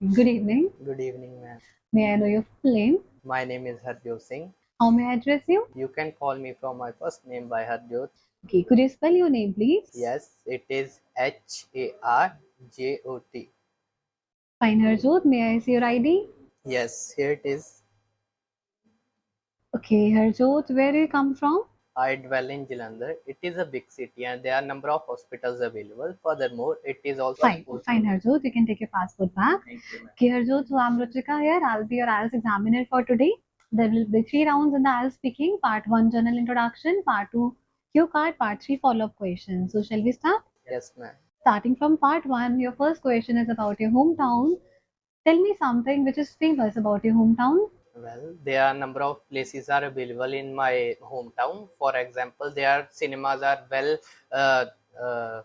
Good evening. Good evening, ma'am. May I know your full name? My name is Harjot Singh. How may I address you? You can call me from my first name by Harjot. Okay, could you spell your name, please? Yes, it is Harjot. Fine, Harjot. May I see your ID? Yes, here it is. Okay, Harjot, where do you come from? I dwell in Jalandhar. It is a big city and there are number of hospitals available. Furthermore, it is also Fine, Harjot. You can take your passport back. Okay, Harjot, so I'm Ruchika here. I'll be your IELTS examiner for today. There will be three rounds in the IELTS speaking. Part 1, general introduction. Part 2, cue card. Part 3, follow-up questions. So shall we start? yes, ma'am. Starting from part 1, your first question is about your hometown. Tell me something which is famous about your hometown. Well, there are number of places are available in my hometown. For example, there cinemas are uh, uh,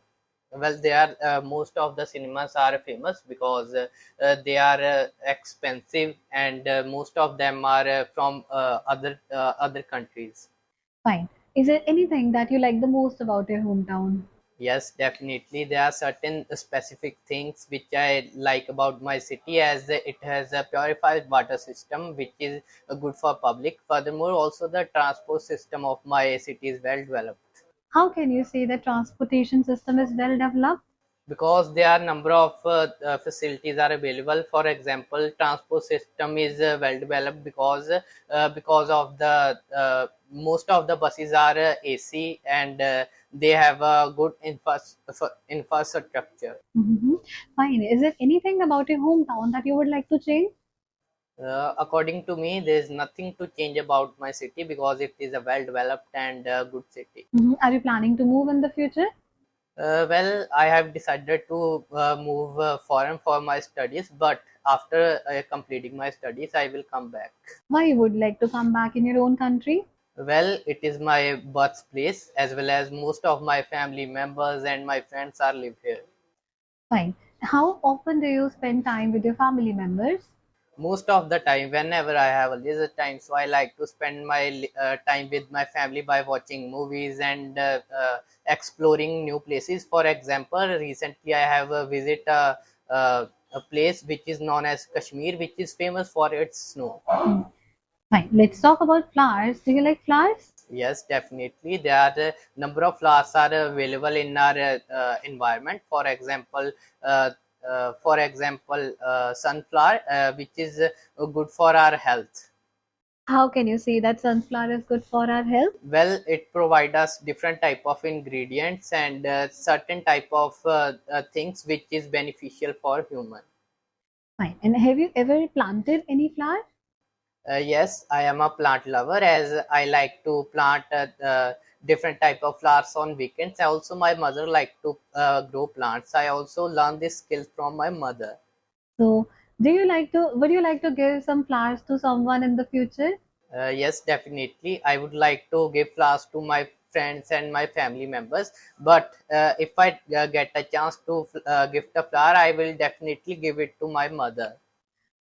they are most of the cinemas are famous because they are expensive and most of them are from other countries. Fine. Is there anything that you like the most about your hometown? Yes, definitely. There are certain specific things which I like about my city as it has a purified water system which is good for public. Furthermore, also the transport system of my city is well developed How can you say the transportation system is well developed? because there are number of facilities are available. For example, transport system is well developed because of the most of the buses are AC and they have a good infrastructure. Mhm. Fine. Is there anything about your hometown that you would like to change? According to me, there is nothing to change about my city because it is a well developed and good city. Are you planning to move in the future? Well, I have decided to move foreign for my studies, but after completing my studies, I will come back. Why you would like to come back in your own country? Well, it is my birthplace as well as most of my family members and my friends are live here. Fine. How often do you spend time with your family members? Most of the time, whenever I have a leisure time, so I like to spend my time with my family by watching movies and exploring new places. For example, recently I have visit a place which is known as Kashmir, which is famous for its snow. Hmm. Fine. Let's talk about flowers. Do you like flowers? Yes, definitely. There are a number of flowers are available in our environment. Uh, sunflower, which is good for our health. How can you say that sunflower is good for our health? Well, it provides us different type of ingredients and certain type of things which is beneficial for human. Fine. And have you ever planted any flower? Yes, I am a plant lover as I like to plant different type of flowers on weekends. Also, my mother like to grow plants. I also learned this skill from my mother. So, would you like to give some flowers to someone in the future? Yes, definitely. I would like to give flowers to my friends and my family members. But if I get a chance to gift a flower, I will definitely give it to my mother.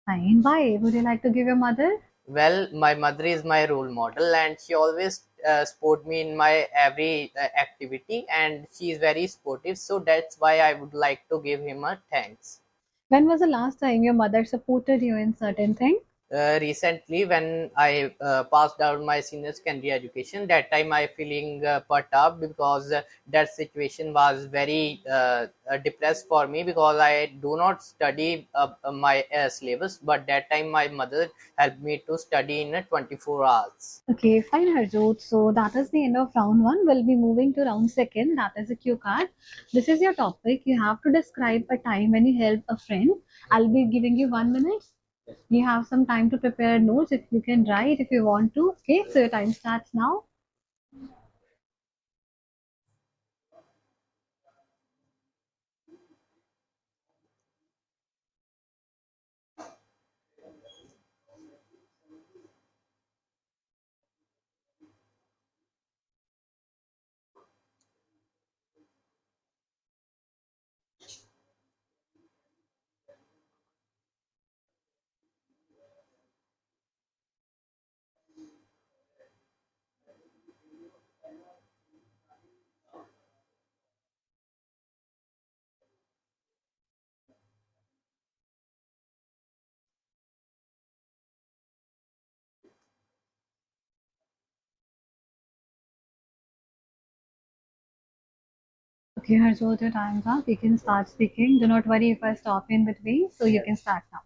Fine. Why would you like to give your mother? Well, my mother is my role model, and she always support me in my every activity, and she is very supportive. So that's why I would like to give him a thanks. When was the last time your mother supported you in certain thing? Recently, when I passed out my senior secondary education, that time I feeling perturbed because that situation was very depressed for me because I do not study my syllabus, but that time my mother helped me to study in 24 hours. Okay, fine, Harjot. So that is the end of round one. We'll be moving to round second. That is a cue card. This is your topic. You have to describe a time when you helped a friend. I'll be giving you 1 minute. You have some time to prepare notes if you can write if you want to. Okay, so your time starts now. Okay, Harjot, your time's up. You can start speaking. Do not worry if I stop in between, so you can Yes. start now.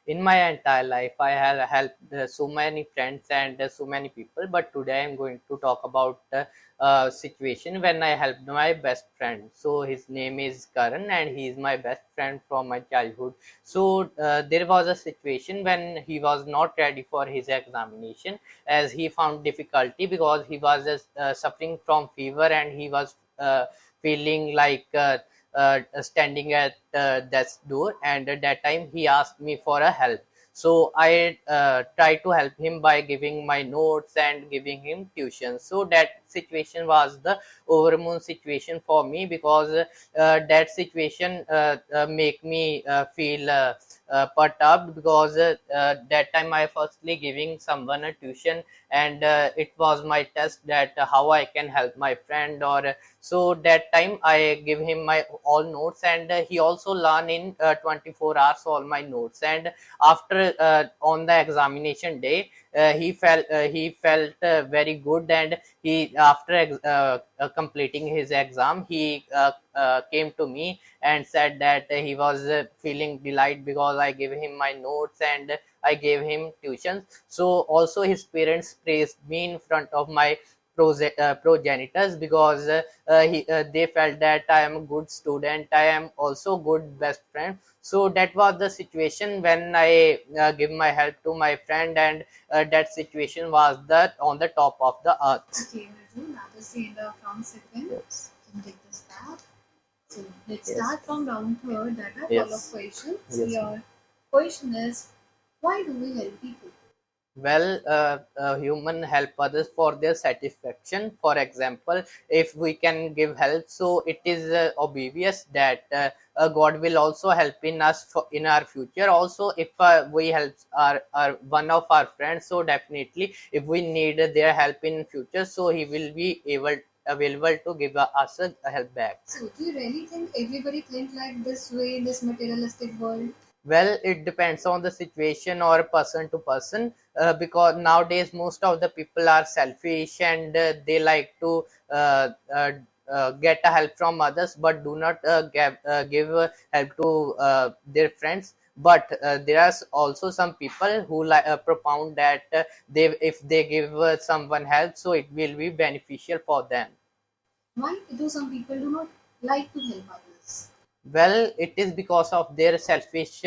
In my entire life, I have helped so many friends and so many people, but today I'm going to talk about situation when I helped my best friend. So his name is Karan and he is my best friend from my childhood. So there was a situation when he was not ready for his examination, as he found difficulty because he was suffering from fever and he was feeling like standing at death's door, and at that time he asked me for a help. So I tried to help him by giving my notes and giving him tuition. So that situation was the overmoon situation for me, because that situation make me feel perturbed, because that time I firstly giving someone a tuition, and it was my test that how I can help my friend. Or so that time I give him my all notes, and he also learn in 24 hours all my notes. And after on the examination day, he felt very good, and he after completing his exam, he came to me and said that he was feeling delight because I gave him my notes and I gave him tuitions. So also his parents praised me in front of my progenitors, because they felt that I am a good student, I am also good best friend. So that was the situation when I give my help to my friend, and that situation was that on the top of the earth. Okay, Raju, that is the end of round second. Yes. You can take this back. So let's Yes. start from round third. That are follow-up Yes. questions. Yes. Your question is, why do we help people? Well, human help others for their satisfaction. For example, if we can give help, so it is obvious that God will also help in us for, in our future. Also, if we help our one of our friends, so definitely if we need their help in future, so he will be able available to give us a help back. So do you really think everybody think like this way in this materialistic world? Well, it depends on the situation or person to person, because nowadays most of the people are selfish, and they like to get a help from others, but do not give help to their friends. But there are also some people who propound that they if they give someone help, so it will be beneficial for them. Why do some people do not like to help others? Well, it is because of their selfish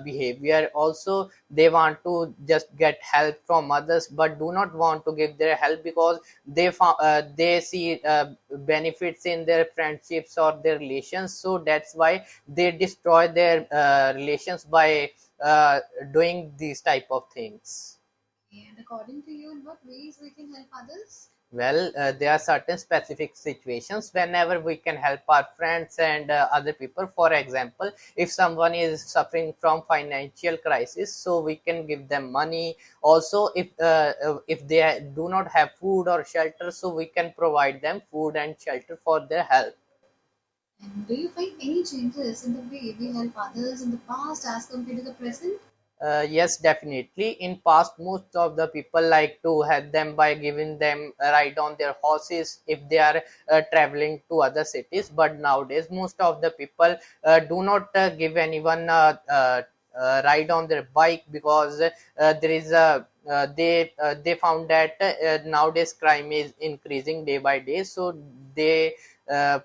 behavior. Also, they want to just get help from others, but do not want to give their help because they see benefits in their friendships or their relations. So that's why they destroy their relations by doing these type of things. And according to you, in what ways we can help others? Well, there are certain specific situations whenever we can help our friends and other people. For example, if someone is suffering from financial crisis, so we can give them money. Also, if they do not have food or shelter, so we can provide them food and shelter for their help. And do you find any changes in the way we help others in the past as compared to the present? Yes, definitely. In past, most of the people like to help them by giving them a ride on their horses if they are traveling to other cities. But nowadays, most of the people do not give anyone ride on their bike, because there is a they found that nowadays crime is increasing day by day. So they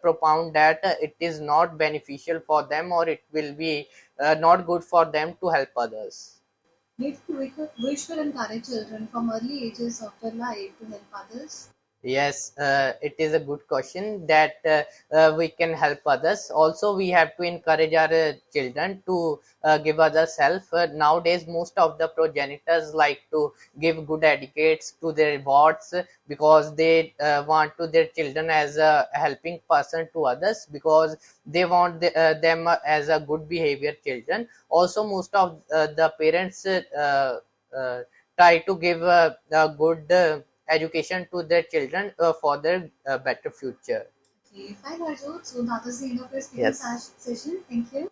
propound that it is not beneficial for them, or it will be not good for them to help others. Do you think we should encourage children from early ages of their life to help others? Yes, it is a good question that we can help others. Also, we have to encourage our children to give others help. Nowadays, most of the progenitors like to give good etiquettes to their wards, because they want to their children as a helping person to others, because they want them as a good behavior children. Also, most of the parents try to give a good education to their children for their better future. Okay, fine, Raju. So that is the end of your speaking Yes. session. Thank you.